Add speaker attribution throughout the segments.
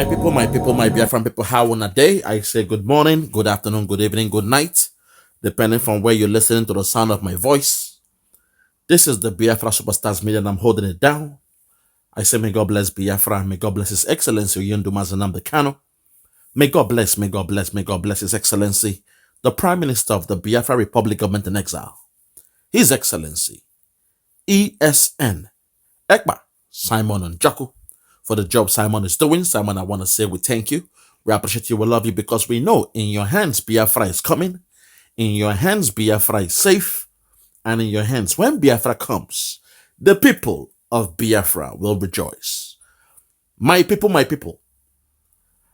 Speaker 1: My Biafran people, how on a day? I say good morning, good afternoon, good evening, good night, depending from where you're listening to the sound of my voice. This is the Biafra Superstars Media, and I'm holding it down. I say, may God bless Biafra, and may God bless His Excellency, nnamdi Kanu. May God bless, may God bless, may God bless His Excellency, the Prime Minister of the Biafra Republic Government in Exile, His Excellency, ESN, Ekpa, Simon Njaku. For the job Simon is doing. Simon, I want to say we thank you. We appreciate you. We love you because we know in your hands Biafra is coming. In your hands Biafra is safe. And in your hands, when Biafra comes, the people of Biafra will rejoice. My people,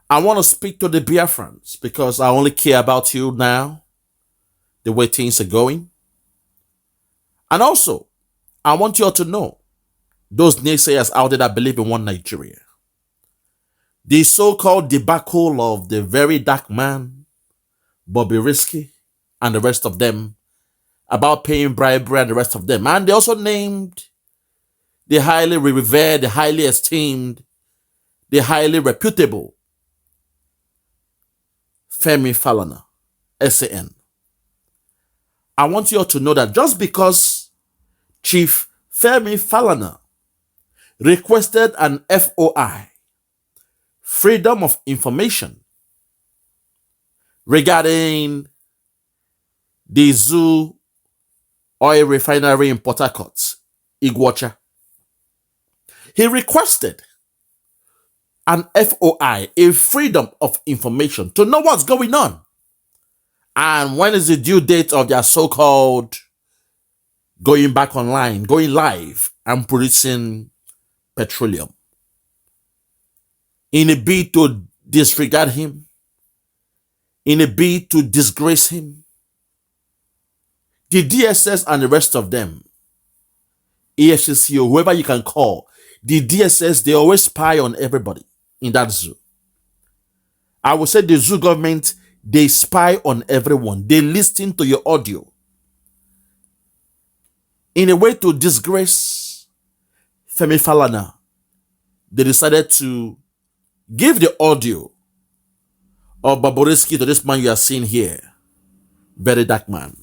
Speaker 1: I want to speak to the Biafrans because I only care about you now, the way things are going. And also, I want you all to know those naysayers out there that believe in one Nigeria. The so-called debacle of the Verydarkman, Bobrisky, and the rest of them about paying bribery and the rest of them. And they also named the highly revered, the highly esteemed, the highly reputable Femi Falana, SAN. I want you all to know that just because Chief Femi Falana requested an FOI, Freedom of Information, regarding the Zoo oil refinery in Port Harcourt, Iguacha. He requested an FOI, a Freedom of Information, to know what's going on. And when is the due date of their so-called going back online, going live and producing petroleum? In a bid to disregard him, in a bid to disgrace him, the DSS and the rest of them, EFCC or whoever you can call, the DSS, they always spy on everybody in that zoo. I would say the zoo government, they spy on everyone. They listen to your audio in a way to disgrace Femi Falana. They decided to give the audio of Bobrisky to this man you are seeing here, Verydarkman.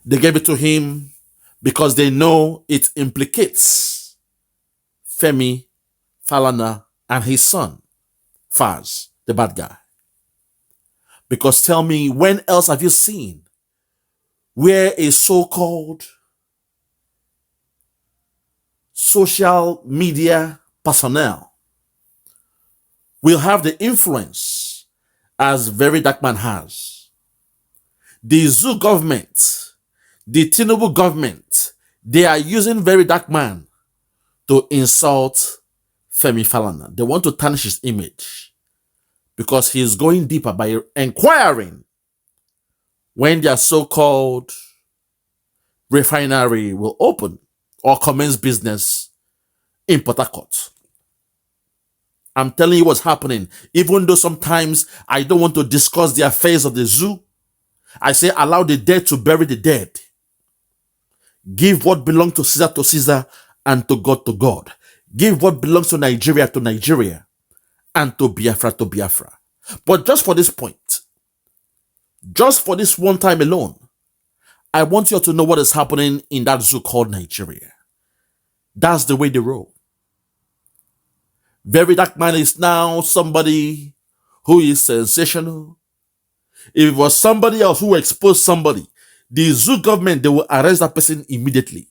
Speaker 1: They gave it to him because they know it implicates Femi Falana and his son, Faz, the bad guy. Because tell me, when else have you seen where a so-called social media personnel will have the influence as Verydarkman has? The zoo government, the Tinubu government, they are using Verydarkman to insult Femi Falana. They want to tarnish his image because he is going deeper by inquiring when their so-called refinery will open or commence business in Port Harcourt. I'm telling you what's happening. Even though sometimes I don't want to discuss the affairs of the zoo, I say allow the dead to bury the dead. Give what belongs to Caesar and to God. Give what belongs to Nigeria and to Biafra. But just for this point, just for this one time alone, I want you all to know what is happening in that zoo called Nigeria. That's the way they roll. Verydarkman is now somebody who is sensational. If it was somebody else who exposed somebody, the zoo government, they will arrest that person immediately.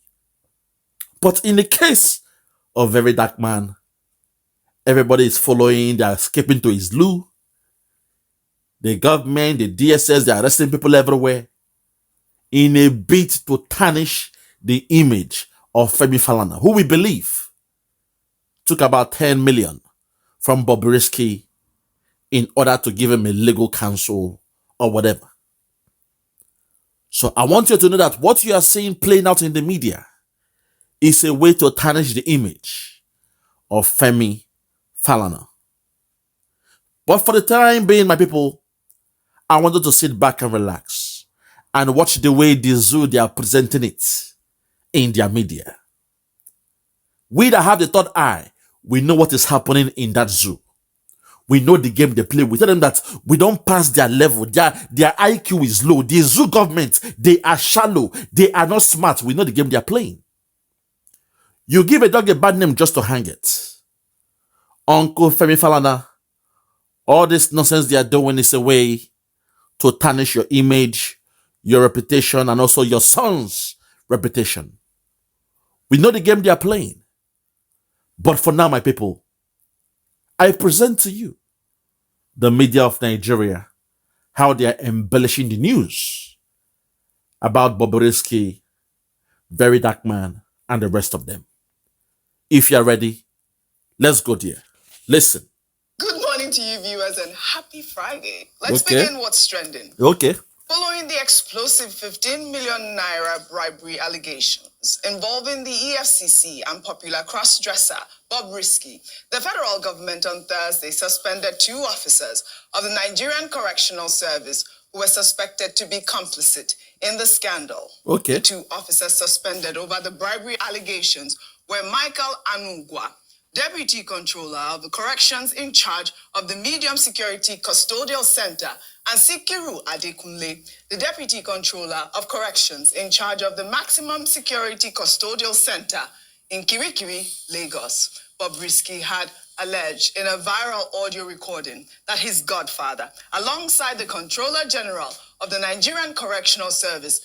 Speaker 1: But in the case of Verydarkman, everybody is following, they are escaping to his loo. The government, the DSS, they are arresting people everywhere in a bid to tarnish the image of Femi Falana, who we believe took about 10 million from Bobrisky in order to give him a legal counsel or whatever. So I want you to know that what you are seeing playing out in the media is a way to tarnish the image of Femi Falana. But for the time being, my people, I want you to sit back and relax and watch the way the zoo, they are presenting it in their media. We that have the third eye, we know what is happening in that zoo. We know the game they play. We tell them that we don't pass their level. Their IQ is low. The zoo government, they are shallow. They are not smart. We know the game they are playing. You give a dog a bad name just to hang it. Uncle Femi Falana, all this nonsense they are doing is a way to tarnish your image, your reputation, and also your son's reputation. We know the game they are playing. But for now, my people, I present to you the media of Nigeria, how they are embellishing the news about Bobrisky, Verydarkman, and the rest of them. If you're ready, let's go there. Listen.
Speaker 2: Good morning to you viewers and happy Friday. Let's begin what's trending.
Speaker 1: Okay.
Speaker 2: Following the explosive 15 million naira bribery allegations involving the EFCC and popular cross-dresser Bobrisky, the federal government on Thursday suspended 2 officers of the Nigerian Correctional Service who were suspected to be complicit in the scandal.
Speaker 1: Okay.
Speaker 2: The 2 officers suspended over the bribery allegations were Michael Anugwa, Deputy Controller of the Corrections in charge of the Medium Security Custodial Center, and Sikiru Adekunle, the Deputy Controller of Corrections in charge of the Maximum Security Custodial Center in Kirikiri, Lagos. Bobrisky had alleged in a viral audio recording that his godfather, alongside the Controller General of the Nigerian Correctional Service,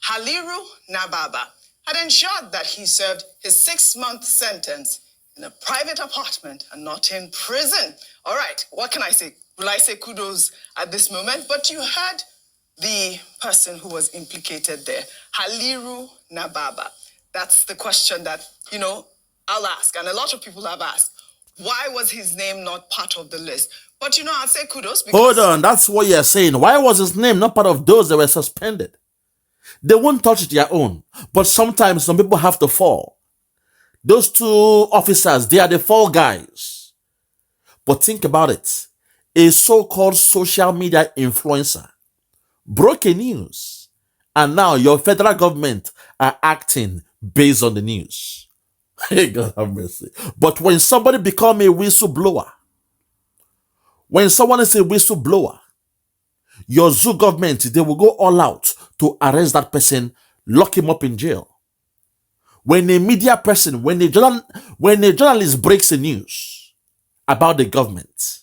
Speaker 2: Haliru Nababa, had ensured that he served his 6-month sentence in a private apartment and not in prison. All right, what can I say? Will I say kudos at this moment? But you heard the person who was implicated there, Haliru Nababa. That's the question that, I'll ask, and a lot of people have asked. Why was his name not part of the list? But, I'd say kudos because...
Speaker 1: Hold on, that's what you're saying. Why was his name not part of those that were suspended? They won't touch their own. But sometimes some people have to fall. Those 2 officers, they are the fall guys. But think about it. A so-called social media influencer broke a news. And now your federal government are acting based on the news. Hey, God have mercy. But when somebody become a whistleblower, when someone is a whistleblower, your zoo government, they will go all out to arrest that person, lock him up in jail. When a media person, when a journalist breaks the news about the government,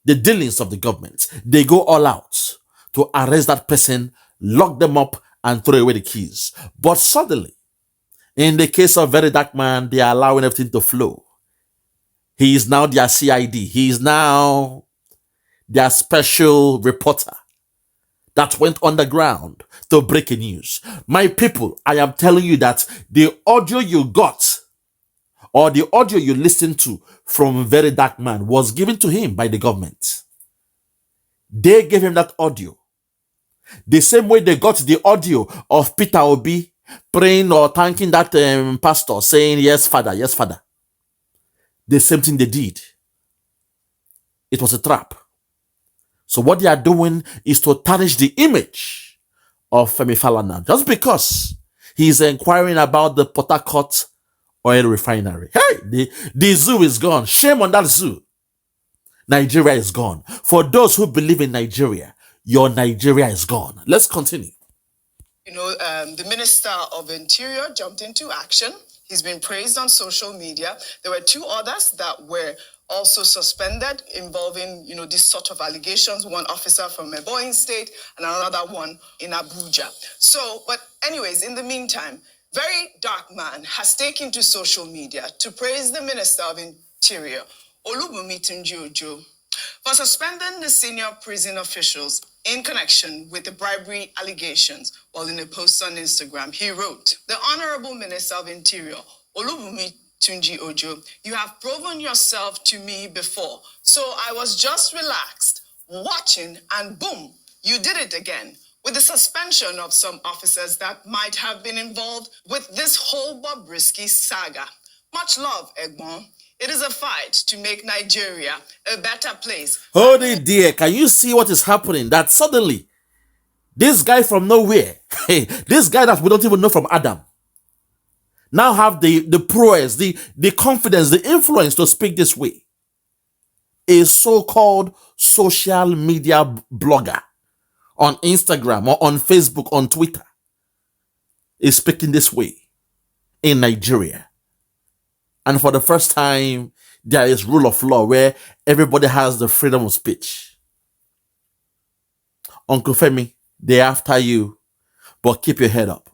Speaker 1: the dealings of the government, they go all out to arrest that person, lock them up, and throw away the keys. But suddenly, in the case of Verydarkman, they are allowing everything to flow. He is now their CID. He is now their special reporter that went underground to break a news. My people, I am telling you that the audio you got or the audio you listened to from Verydarkman was given to him by the government. They gave him that audio. The same way they got the audio of Peter Obi praying or thanking that pastor saying, yes, Father, yes, Father. The same thing they did. It was a trap. So what they are doing is to tarnish the image of Femi Falana just because he is inquiring about the Port Harcourt oil refinery. Hey, the zoo is gone. Shame on that zoo. Nigeria is gone. For those who believe in Nigeria, your Nigeria is gone. Let's continue.
Speaker 2: The Minister of Interior jumped into action. He's been praised on social media. There were 2 others that were also suspended involving, this sort of allegations. One officer from Ebonyi State and another one in Abuja. But anyways, in the meantime, Verydarkman has taken to social media to praise the Minister of Interior, Olubunmi Tunji-Ojo, for suspending the senior prison officials in connection with the bribery allegations. While in a post on Instagram, he wrote, "The Honorable Minister of Interior, Olubunmi Tunji-Ojo, you have proven yourself to me before. So I was just relaxed, watching, and boom, you did it again. With the suspension of some officers that might have been involved with this whole Bobrisky saga. Much love, Egbon. It is a fight to make Nigeria a better place."
Speaker 1: Hold it there. Can you see what is happening? That suddenly, this guy from nowhere, this guy that we don't even know from Adam, now have the prowess, the confidence, the influence to speak this way. a so-called social media blogger on Instagram or on Facebook, on Twitter, is speaking this way in Nigeria. And for the first time, there is rule of law where everybody has the freedom of speech. Uncle Femi, they're after you, but keep your head up.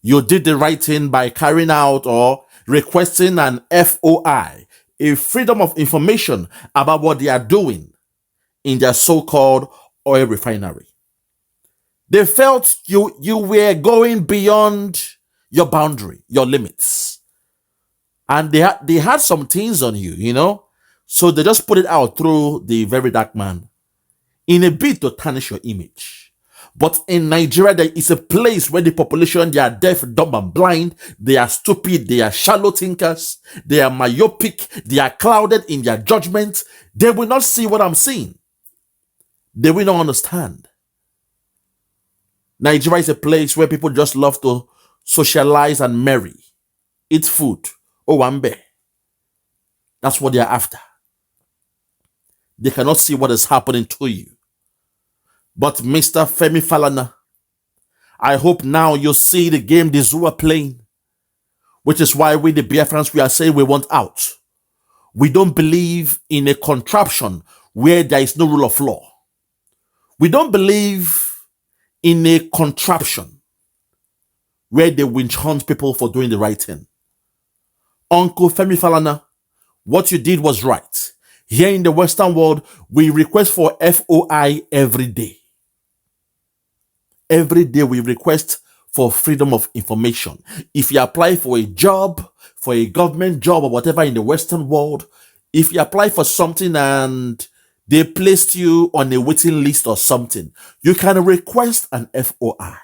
Speaker 1: You did the right thing by carrying out or requesting an FOI, a freedom of information about what they are doing in their so-called oil refinery. They felt you were going beyond your boundary, your limits. And they had some things on you, you know? So they just put it out through the Verydarkman in a bid to tarnish your image. But in Nigeria, there is a place where the population, they are deaf, dumb, and blind. They are stupid. They are shallow thinkers. They are myopic. They are clouded in their judgment. They will not see what I'm seeing. They will not understand. Nigeria is a place where people just love to socialize and marry, eat food. Owambe. That's what they are after. They cannot see what is happening to you. But Mr. Femi Falana, I hope now you see the game the zoo are playing, which is why we, the Biafrans, we are saying we want out. We don't believe in a contraption where there is no rule of law. We don't believe in a contraption where they winch hunt people for doing the right thing. Uncle Femi Falana, what you did was right. Here in the Western world, we request for FOI every day. Every day we request for freedom of information. If you apply for a job, for a government job or whatever in the Western world, if you apply for something and they placed you on a waiting list or something, you can request an FOI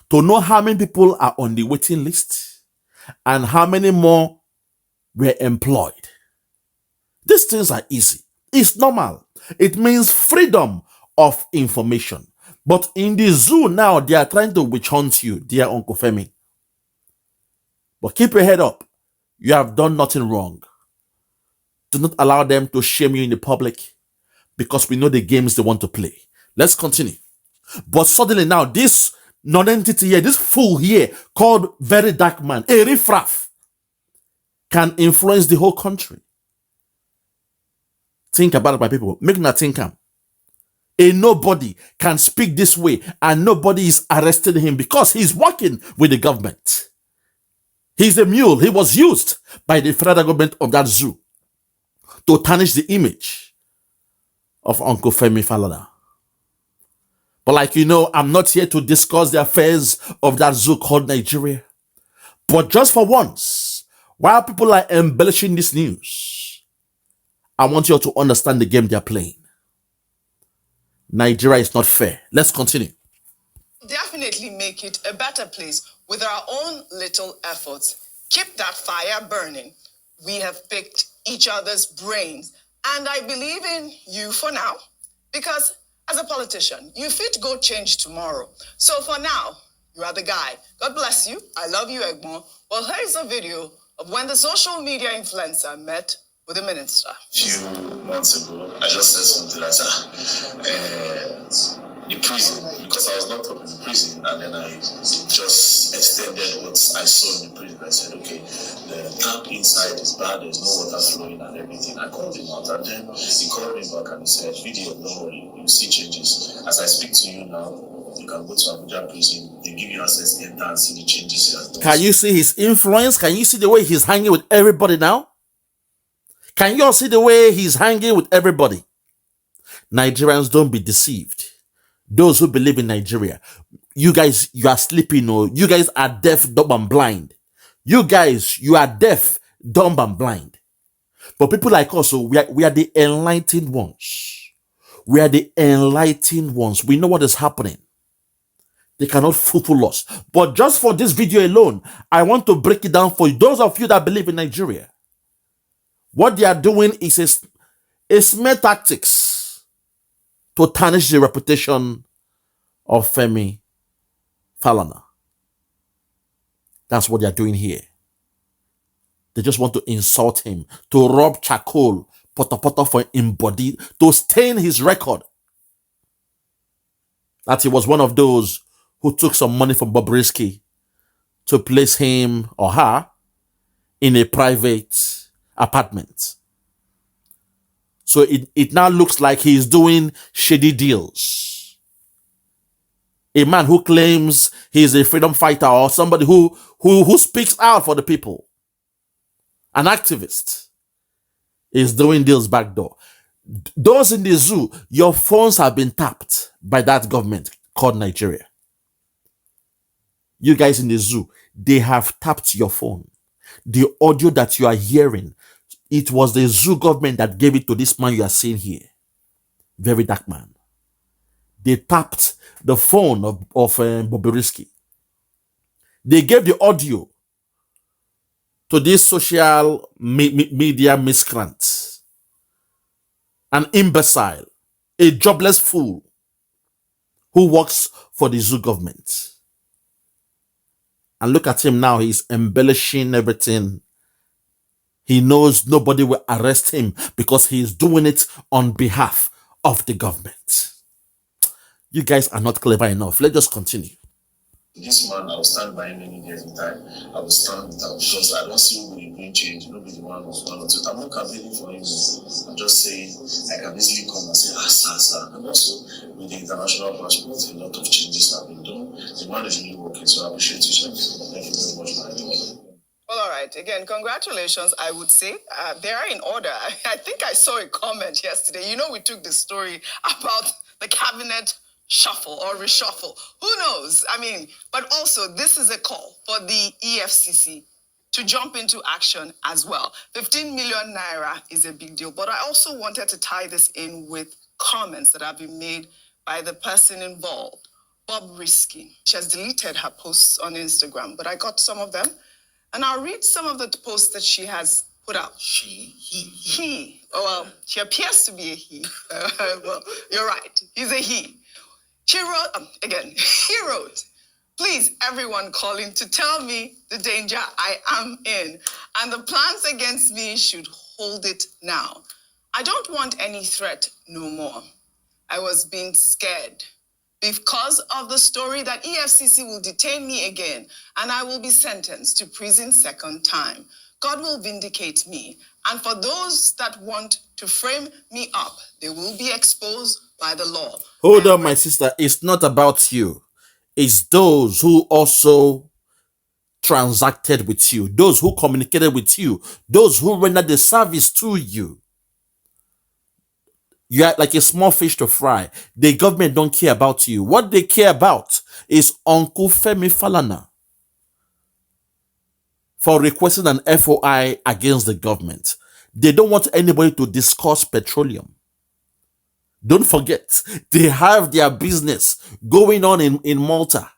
Speaker 1: to know how many people are on the waiting list and how many more were employed. These things are easy. It's normal. It means freedom of information. But in the zoo now, they are trying to witch hunt you, dear Uncle Femi. But keep your head up. You have done nothing wrong. Do not allow them to shame you in the public because we know the games they want to play. Let's continue. But suddenly now, this non-entity here, this fool here called Verydarkman, a riffraff, can influence the whole country. Think about it, my people. Make not think him. A nobody can speak this way and nobody is arresting him because he's working with the government. He's a mule. He was used by the federal government of that zoo to tarnish the image of Uncle Femi Falana. But like you know, I'm not here to discuss the affairs of that zoo called Nigeria. But just for once, while people are embellishing this news, I want you all to understand the game they're playing. Nigeria is not fair. Let's continue.
Speaker 2: Definitely make it a better place with our own little efforts. Keep that fire burning. We have picked each other's brains, and I believe in you for now, because as a politician, you fit go change tomorrow. So for now, you are the guy. God bless you. I love you, Ekpa. Well, here's a video of when the social media influencer met with the minister.
Speaker 3: A few months ago, I just said something like that. The prison, because I was locked up in the prison, and then I just extended what I saw in the prison. I said, okay, the tap inside is bad, there's no water flowing and everything. I called him out, and then he called me back and he said, video, don't worry, you see changes. As I speak to you now, you can go to Abuja prison, they give you access, enter and see the changes he has done.
Speaker 1: Can you see his influence? Can you see the way he's hanging with everybody now? Can you all see the way he's hanging with everybody? Nigerians, don't be deceived. Those who believe in Nigeria, you guys, you are sleeping, or you guys are deaf, dumb, and blind. You guys, you are deaf, dumb, and blind. But people like us, so we are the enlightened ones. We are the enlightened ones. We know what is happening. They cannot fool us. But just for this video alone, I want to break it down for you. Those of you that believe in Nigeria, what they are doing is a smear tactics to tarnish the reputation of Femi Falana. That's what they are doing here. They just want to insult him, to rub charcoal, potopoto for him body to stain his record. That he was one of those who took some money from Bobrisky to place him or her in a private apartment. So it now looks like he's doing shady deals. A man who claims he's a freedom fighter or somebody who speaks out for the people, an activist, is doing deals backdoor. Those in the zoo, your phones have been tapped by that government called Nigeria. You guys in the zoo, they have tapped your phone. The audio that you are hearing, it was the zoo government that gave it to this man you are seeing here, Verydarkman. They tapped the phone of Bobrisky. They gave the audio to this social media miscreant, an imbecile, a jobless fool who works for the zoo government. And look at him now, he's embellishing everything. He knows nobody will arrest him because he's doing it on behalf of the government. You guys are not clever enough. Let's just continue.
Speaker 3: This man, I will stand by him any day, every time. I will stand with him because I don't see who will bring change. Nobody the one of one or two. I'm not campaigning for him. I'm just saying I can easily come and say, sir. And also, with the international passport, a lot of changes have been done. The man is really working, so I appreciate you, sir. Thank you very much, man.
Speaker 2: Well, all right. Again, congratulations, I would say. They are in order. I think I saw a comment yesterday. You know, we took the story about the cabinet shuffle or reshuffle. Who knows? I mean, but also this is a call for the EFCC to jump into action as well. 15 million naira is a big deal. But I also wanted to tie this in with comments that have been made by the person involved, Bobrisky. She has deleted her posts on Instagram, but I got some of them. And I'll read some of the posts that she has put out. He. Oh, well, she appears to be a he. Well, you're right. He's a he. She wrote, again, he wrote, please, everyone calling to tell me the danger I am in, and the plans against me should hold it now. I don't want any threat no more. I was being scared because of the story that EFCC will detain me again, and I will be sentenced to prison second time. God will vindicate me, and for those that want to frame me up, they will be exposed by the law.
Speaker 1: Hold on, my sister. It's not about you. It's those who also transacted with you, those who communicated with you, those who rendered the service to you. You are like a small fish to fry. The government don't care about you. What they care about is Uncle Femi Falana for requesting an FOI against the government. They don't want anybody to discuss petroleum. Don't forget, they have their business going on in Malta.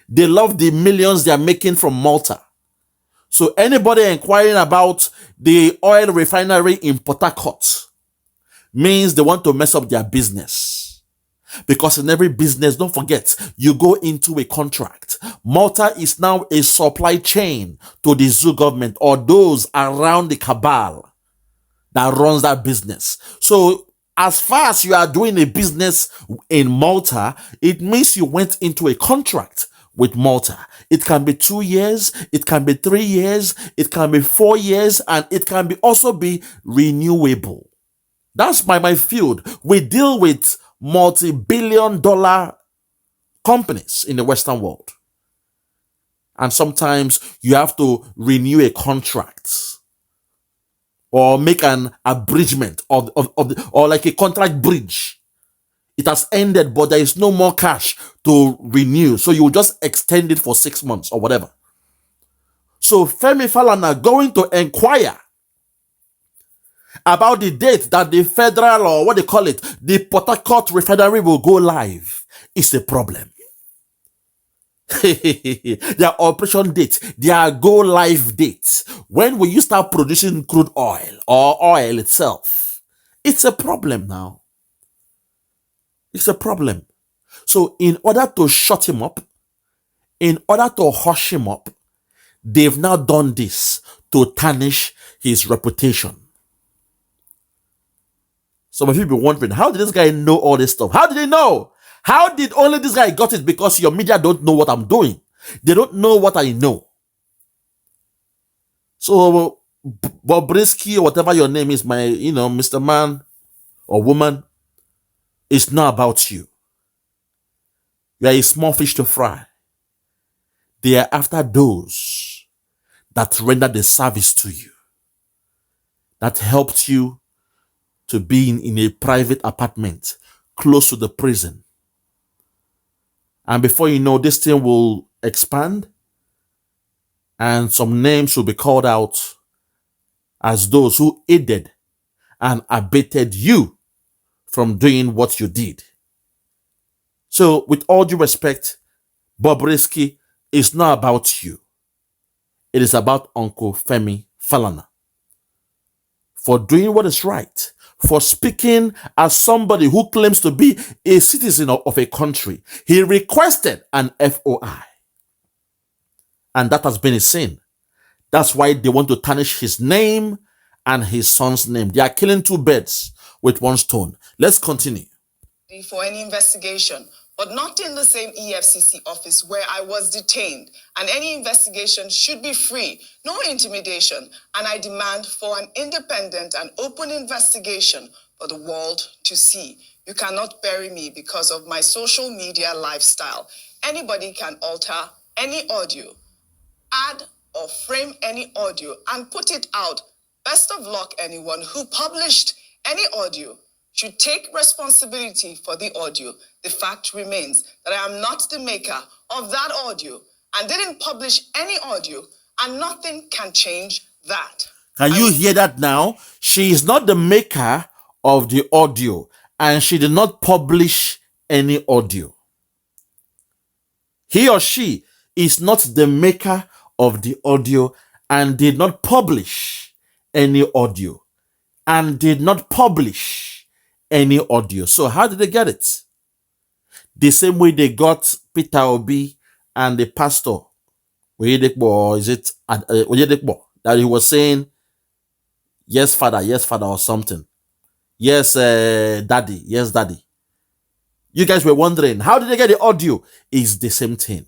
Speaker 1: They love the millions they are making from Malta. So anybody inquiring about the oil refinery in Port Harcourt means they want to mess up their business. Because in every business, don't forget, you go into a contract. Malta is now a supply chain to the zoo government or those around the cabal that runs that business. So as far as you are doing a business in Malta, it means you went into a contract with Malta. It can be 2 years, it can be 3 years, it can be 4 years, and it can be also be renewable. That's my field. We deal with multi-billion-dollar companies in the Western world. And sometimes you have to renew a contract or make an abridgment or like a contract bridge. It has ended, but there is no more cash to renew. So you just extend it for 6 months or whatever. So Femi Falana going to inquire about the date that the federal, or what they call it, the Port Harcourt refinery will go live is a problem. Their operation date, their go live date, when will you start producing crude oil or oil itself? It's a problem now. It's a problem. So in order to shut him up, in order to hush him up, they've now done this to tarnish his reputation. Some of you be wondering, how did this guy know all this stuff? How did he know? How did only this guy got it? Because your media don't know what I'm doing. They don't know what I know. So Bobrisky or whatever your name is, my, Mr. Man or woman, it's not about you. You are a small fish to fry. They are after those that render the service to you, that helped you to be in a private apartment close to the prison. And before you know, this thing will expand and some names will be called out as those who aided and abated you from doing what you did. So, with all due respect, Bobrisky, is not about you. It is about Uncle Femi Falana for doing what is right, for speaking as somebody who claims to be a citizen of a country. He requested an FOI, and that has been a sin. That's why they want to tarnish his name and his son's name. They are killing two birds with one stone. Let's continue.
Speaker 2: For any investigation, but not in the same EFCC office where I was detained. And any investigation should be free, no intimidation. And I demand for an independent and open investigation for the world to see. You cannot bury me because of my social media lifestyle. Anybody can alter any audio, add or frame any audio and put it out. Best of luck, anyone who published any audio should take responsibility for the audio. The fact remains that I am not the maker of that audio and didn't publish any audio, and nothing can change that.
Speaker 1: Can you hear that now? She is not the maker of the audio and she did not publish any audio. He or she is not the maker of the audio and did not publish any audio and did not publish any audio. So how did they get it? The same way they got Peter Obi and the pastor, Oyedepo, is it Oyedepo, that he was saying, yes, father, or something. Yes, daddy, yes, daddy. You guys were wondering, how did they get the audio? It's the same thing.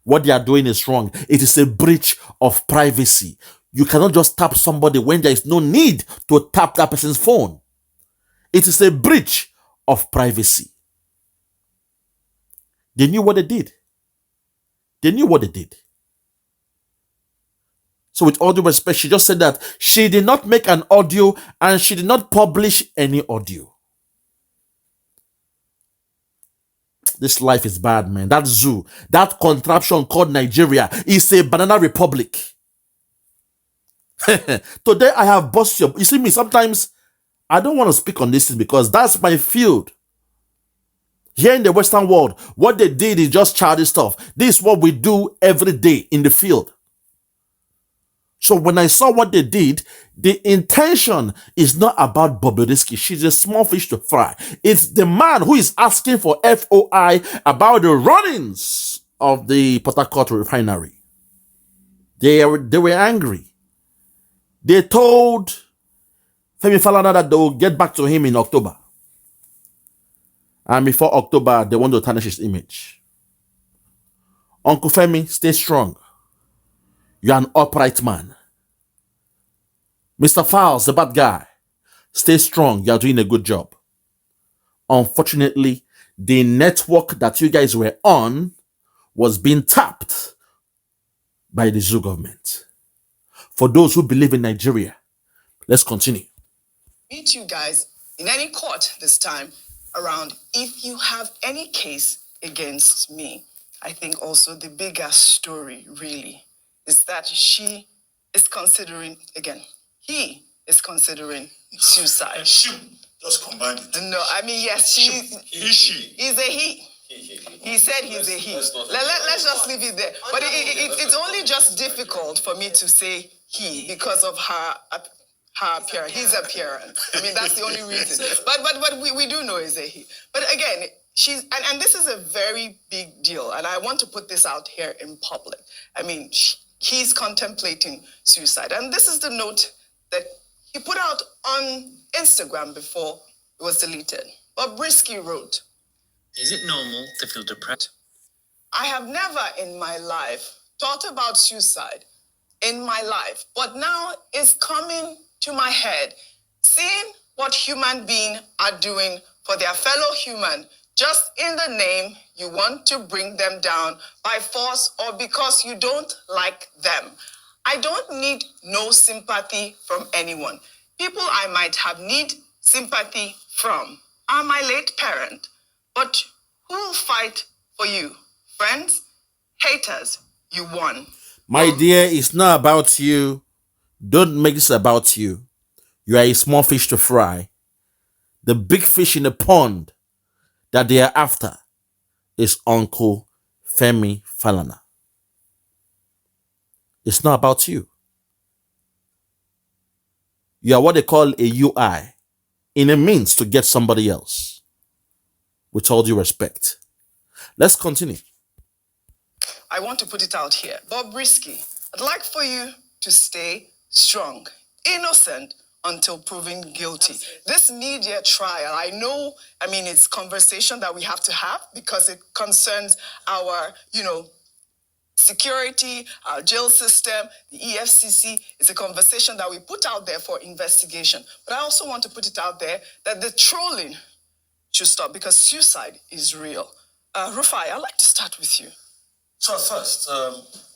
Speaker 1: What they are doing is wrong. It is a breach of privacy. You cannot just tap somebody when there is no need to tap that person's phone. It is a breach of privacy. They knew what they did. They knew what they did. So with all due respect, she just said that she did not make an audio and she did not publish any audio. This life is bad, man. That zoo, that contraption called Nigeria is a banana republic. Today I have bust your... You see me, sometimes I don't want to speak on this thing because that's my field. Here in the Western world, what they did is just childish stuff. This is what we do every day in the field. So when I saw what they did, the intention is not about Bobrisky. She's a small fish to fry. It's the man who is asking for FOI about the runnings of the Port Harcourt refinery. They were angry. They told Femi Falana that they will get back to him in October. And before October, they want to tarnish his image. Uncle Femi, stay strong. You're an upright man. Mr. Fowles, the bad guy, stay strong. You're doing a good job. Unfortunately, the network that you guys were on was being tapped by the zoo government. For those who believe in Nigeria, let's continue.
Speaker 2: Meet you guys in any court this time around if you have any case against me. I think also the bigger story really is that she is considering, again, he is considering suicide.
Speaker 3: She just combined it.
Speaker 2: No, I mean, yes, she. He's a he. He said he's a he. Let's just leave it there. But it's only just difficult for me to say he because of her appearance, his appearance. I mean, that's the only reason. But we do know it's a he. But again, she's and this is a very big deal, and I want to put this out here in public. I mean, he's contemplating suicide, and this is the note that he put out on Instagram before it was deleted. Bobrisky wrote, "Is it normal to feel depressed? I have never in my life thought about suicide in my life, but now it's coming to my head, seeing what human beings are doing for their fellow human, just in the name you want to bring them down by force or because you don't like them. I don't need no sympathy from anyone. People I might have need sympathy from are my late parent, but who will fight for you? Friends, haters, you won."
Speaker 1: My dear, it's not about you. Don't make this about you. You are a small fish to fry. The big fish in the pond that they are after is Uncle Femi Falana. It's not about you. You are what they call a UI, in a means to get somebody else. With all due respect. Let's continue.
Speaker 2: I want to put it out here. Bobrisky, I'd like for you to stay strong, innocent until proven guilty. This media trial, it's conversation that we have to have because it concerns our, security, our jail system, the EFCC. It's a conversation that we put out there for investigation. But I also want to put it out there that the trolling should stop because suicide is real. Rufai, I'd like to start with you.
Speaker 4: So first,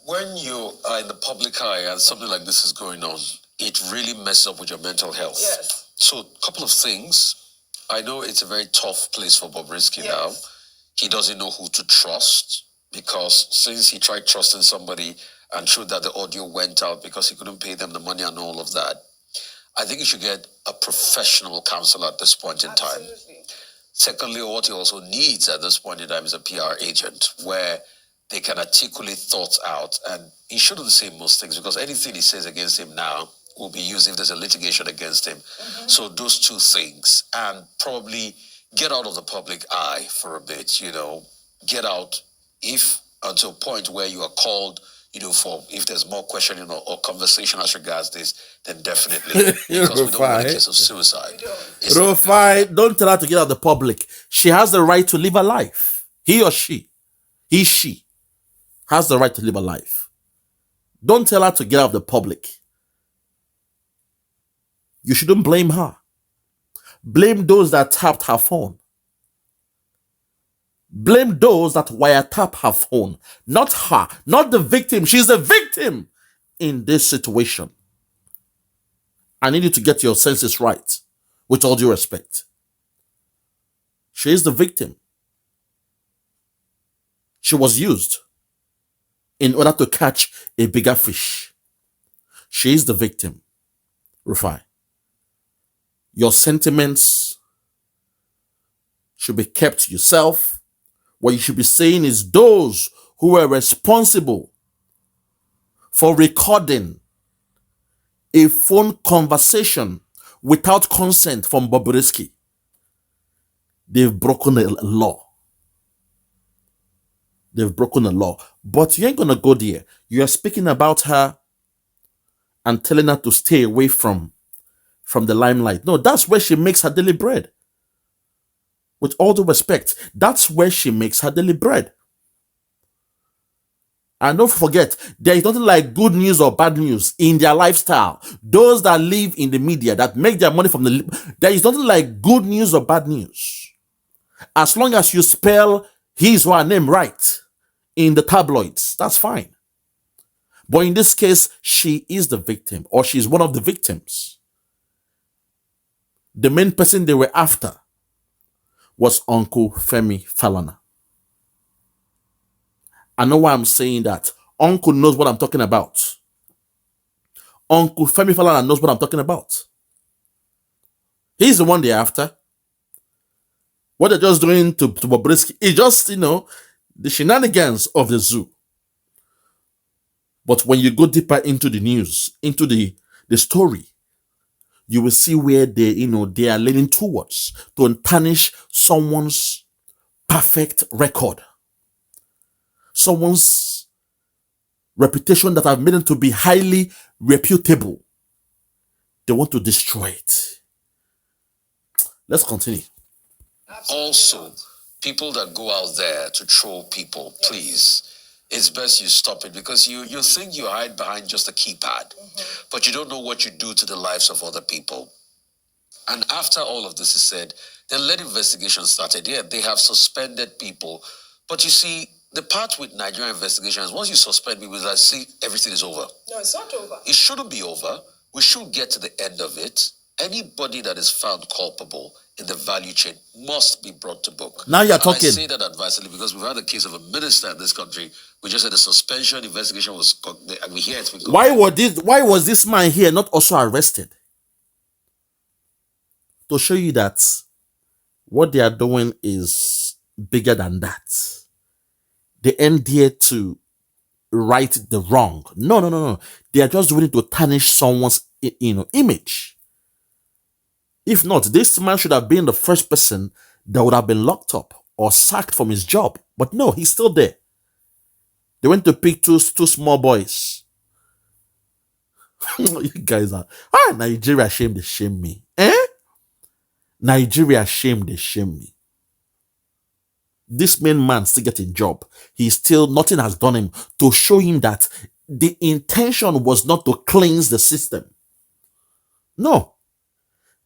Speaker 4: when you are in the public eye and something like this is going on, it really messes up with your mental health.
Speaker 2: Yes.
Speaker 4: So a couple of things. I know it's a very tough place for Bobrisky now. He doesn't know who to trust because since he tried trusting somebody and showed that the audio went out because he couldn't pay them the money and all of that, I think he should get a professional counselor at this point in time. Secondly, what he also needs at this point in time is a PR agent where they can articulate thoughts out, and he shouldn't say most things because anything he says against him now will be used if there's a litigation against him. So those two things, and probably get out of the public eye for a bit, get out until a point where you are called, for if there's more questioning or conversation as regards this, then definitely, because we don't want a case of suicide.
Speaker 1: Rufai, don't tell her to get out of the public. She has the right to live a life. He or she has the right to live a life. Don't tell her to get out of the public. You shouldn't blame her. Blame those that tapped her phone. Blame those that wiretap her phone. Not her. Not the victim. She's the victim in this situation. I need you to get your senses right. With all due respect. She is the victim. She was used in order to catch a bigger fish. She is the victim. Rufai. Your sentiments should be kept to yourself. What you should be saying is those who were responsible for recording a phone conversation without consent from Bobrisky, they've broken a law. They've broken the law. But you ain't going to go there. You are speaking about her and telling her to stay away from the limelight. No, that's where she makes her daily bread. With all due respect, that's where she makes her daily bread. And don't forget, there is nothing like good news or bad news in their lifestyle. Those that live in the media, that make their money from there is nothing like good news or bad news. As long as you spell his or her name right in the tabloids, that's fine. But in this case, she is the victim, or she's one of the victims. The main person they were after was Uncle Femi Falana. I know why I'm saying that. Uncle knows what I'm talking about. Uncle Femi Falana knows what I'm talking about. He's the one they're after. What they're just doing to Bobrisky is just, the shenanigans of the zoo. But when you go deeper into the news, into the story, you will see where they are leaning towards to tarnish someone's perfect record. Someone's reputation that have made them to be highly reputable. They want to destroy it. Let's continue.
Speaker 4: Also, people that go out there to troll people, please, it's best you stop it, because you think you hide behind just a keypad, but you don't know what you do to the lives of other people. And after all of this is said, then let investigations started. Yeah, they have suspended people. But you see, the part with Nigerian investigations, once you suspend people, I see everything is over.
Speaker 2: No, it's not over.
Speaker 4: It shouldn't be over. We should get to the end of it. Anybody that is found culpable in the value chain must be brought to book.
Speaker 1: Now you're
Speaker 4: And
Speaker 1: talking.
Speaker 4: I say that advisedly because we've had a case of a minister in this country. We just said the suspension investigation was, and we hear it's been
Speaker 1: Why was this man here not also arrested? To show you that what they are doing is bigger than that. They end here to right the wrong. No. They are just doing it to tarnish someone's image. If not, this man should have been the first person that would have been locked up or sacked from his job. But no, he's still there. They went to pick two small boys. You guys are Nigeria shame, they shame me. Nigeria shame, they shame me. This main man still getting job. Nothing has done him to show him that the intention was not to cleanse the system. No.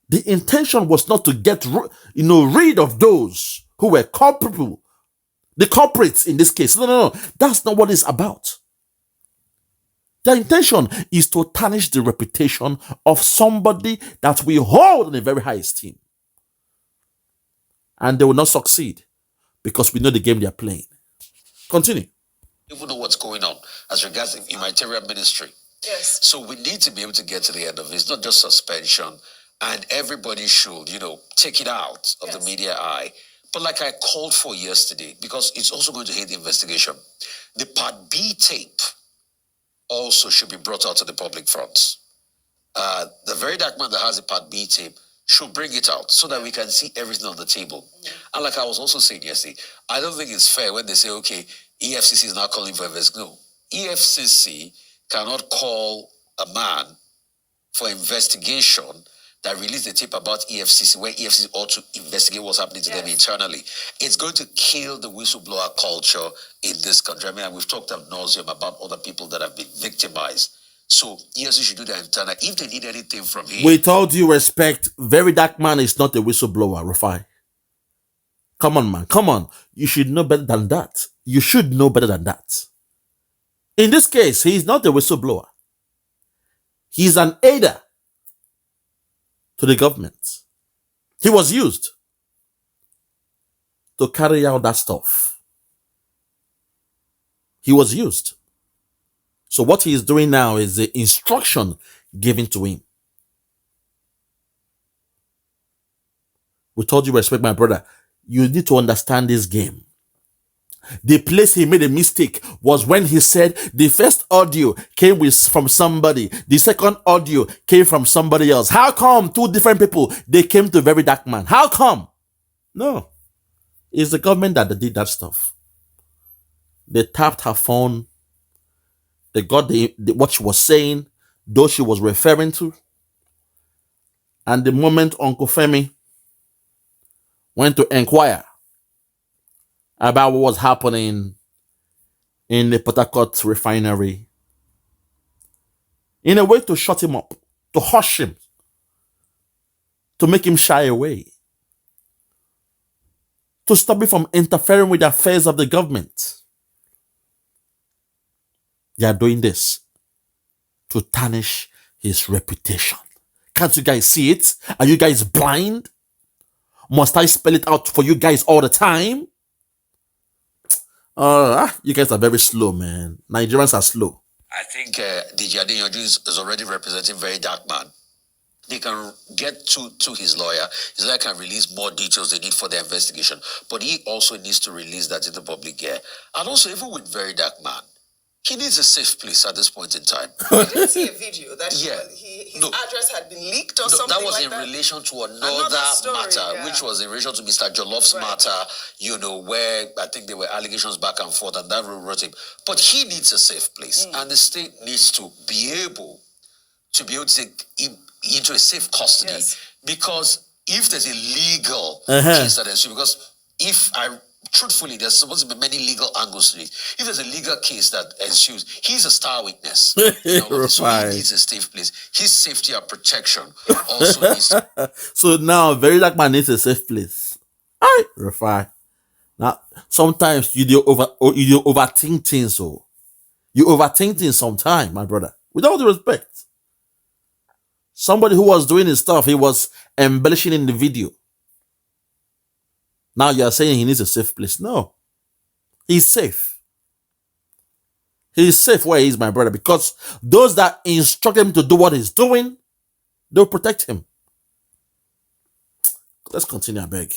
Speaker 1: The intention was not to get rid of those who were culpable. The culprits in this case. No. That's not what it's about. The intention is to tarnish the reputation of somebody that we hold in a very high esteem. And they will not succeed because we know the game they are playing. Continue.
Speaker 4: People know what's going on as regards the humanitarian ministry.
Speaker 2: Yes.
Speaker 4: So we need to be able to get to the end of it. It's not just suspension. And everybody should, take it out of the media eye. But like I called for yesterday, because it's also going to hit the investigation, the Part B tape also should be brought out to the public front. The Verydarkman that has a Part B tape should bring it out so that we can see everything on the table. And like I was also saying yesterday, I don't think it's fair when they say, okay, EFCC is now calling for investigation. No, EFCC cannot call a man for investigation that released the tape about EFCC, where EFCC ought to investigate what's happening to them internally. It's going to kill the whistleblower culture in this country. I mean, we've talked ad nauseum about other people that have been victimized. So EFCC should do that internal. If they need anything from him.
Speaker 1: With all due respect, Verydarkman is not a whistleblower, Rufai. Come on, man. Come on. You should know better than that. You should know better than that. In this case, he is not a whistleblower. He's an aider to the government. He was used to carry out that stuff. He was used. So what he is doing now is the instruction given to him. With all due respect, my brother, you need to understand this game. The place he made a mistake was when he said the first audio came from somebody, the second audio came from somebody else. How come two different people, they came to Verydarkman? How come? No. It's the government that did that stuff. They tapped her phone. They got what she was saying, those she was referring to. And the moment Uncle Femi went to inquire about what was happening in the Port Harcourt refinery, in a way to shut him up, to hush him, to make him shy away, to stop him from interfering with the affairs of the government. They are doing this to tarnish his reputation. Can't you guys see it? Are you guys blind? Must I spell it out for you guys all the time? You guys are very slow, man. Nigerians are slow.
Speaker 4: I think DJ Adeyanju is already representing Verydarkman. They can get to his lawyer. His lawyer can release more details they need for their investigation. But he also needs to release that in the public air. And also, even with Verydarkman, he needs a safe place at this point in time.
Speaker 2: I didn't see a video that his address had been leaked or something
Speaker 4: that was
Speaker 2: like
Speaker 4: in
Speaker 2: that.
Speaker 4: relation to another
Speaker 2: story,
Speaker 4: matter, which was in relation to Mr. Jolloff's matter, where I think there were allegations back and forth, and that wrote him. But he needs a safe place, and the state needs to be able to say, into a safe custody.
Speaker 2: Yes.
Speaker 4: Because if there's a legal case that ensues, because truthfully, there's supposed to be many legal angles to it. If there's a legal case that ensues, he's a star witness. So he needs a safe place. His safety and protection also needs.
Speaker 1: So now, Verydarkman needs a safe place. Alright, Rafai. Now, sometimes you do overthink things, so you overthink things sometimes, my brother. With all due respect. Somebody who was doing his stuff, he was embellishing in the video. Now you're saying he needs a safe place. No. He's safe. He's safe where he is, my brother, because those that instruct him to do what he's doing, they'll protect him. Let's continue, I beg.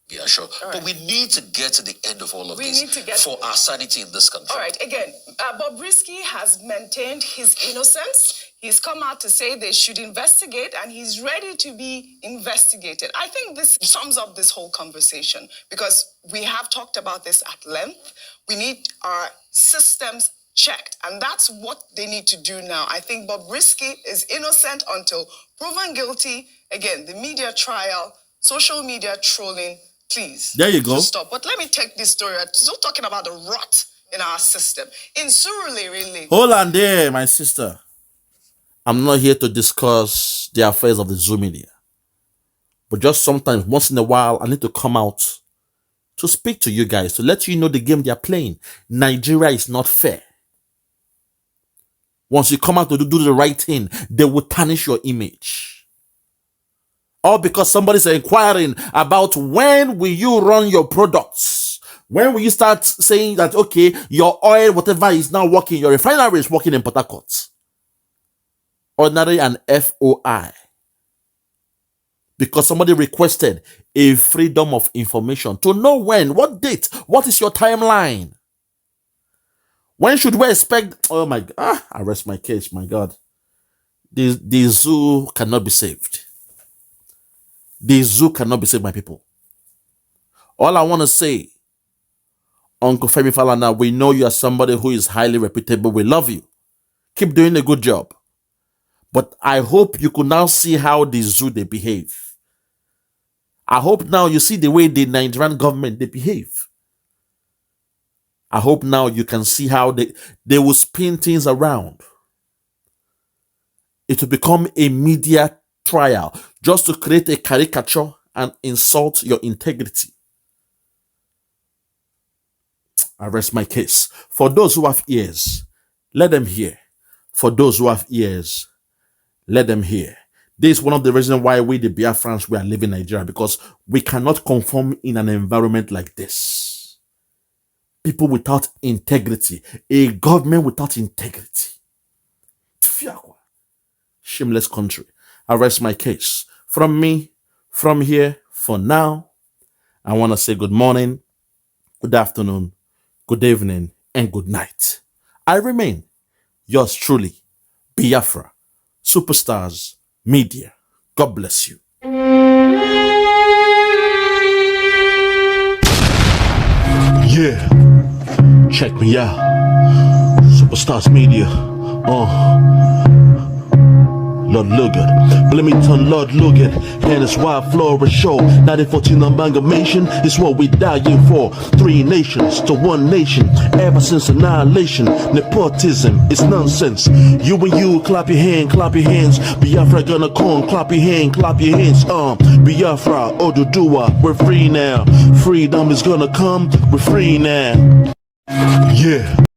Speaker 4: Yeah, sure. Right. But we need to get to the end of all of this for our sanity in this country.
Speaker 2: All right, again, Bobrisky has maintained his innocence. He's come out to say they should investigate, and he's ready to be investigated. I think this sums up this whole conversation, because we have talked about this at length. We need our systems checked, and that's what they need to do now. I think Bobrisky is innocent until proven guilty. Again, the media trial, social media trolling, please.
Speaker 1: There you go.
Speaker 2: Stop. But let me take this story. I'm still talking about the rot in our system. In Surulere.
Speaker 1: Hold on there, my sister. I'm not here to discuss the affairs of the Zoo media. But just sometimes, once in a while, I need to come out to speak to you guys, to let you know the game they're playing. Nigeria is not fair. Once you come out to do the right thing, they will tarnish your image. All because somebody's inquiring about when will you run your products? When will you start saying that, okay, your oil, whatever is now working, your refinery is working in Port Harcourt? Ordinary and FOI. Because somebody requested a freedom of information to know when, what date, what is your timeline? When should we expect? Oh my God, I rest my case, my God. The zoo cannot be saved. The zoo cannot be saved, my people. All I want to say, Uncle Femi Falana, we know you are somebody who is highly reputable. We love you. Keep doing a good job. But I hope you could now see how the zoo, they behave. I hope now you see the way the Nigerian government, they behave. I hope now you can see how they will spin things around. It will become a media trial just to create a caricature and insult your integrity. I rest my case. For those who have ears, let them hear. For those who have ears, let them hear. This is one of the reasons why we, the Biafrans, we are living in Nigeria, because we cannot conform in an environment like this. People without integrity. A government without integrity. Shameless country. I rest my case. From me, from here, for now, I want to say good morning, good afternoon, good evening, and good night. I remain yours truly, Biafra, Superstars Media. God bless you.
Speaker 5: Yeah, check me out. Superstars Media. Lord Logan, Bloomington, Lord Logan, and it's Wild Flora Show. 1914 amalgamation is what we dying for. 3 nations to 1 nation, ever since annihilation. Nepotism is nonsense. You and you, clap your hands. Biafra gonna come, clap your hands. Biafra, Oduduwa, we're free now. Freedom is gonna come, we're free now. Yeah.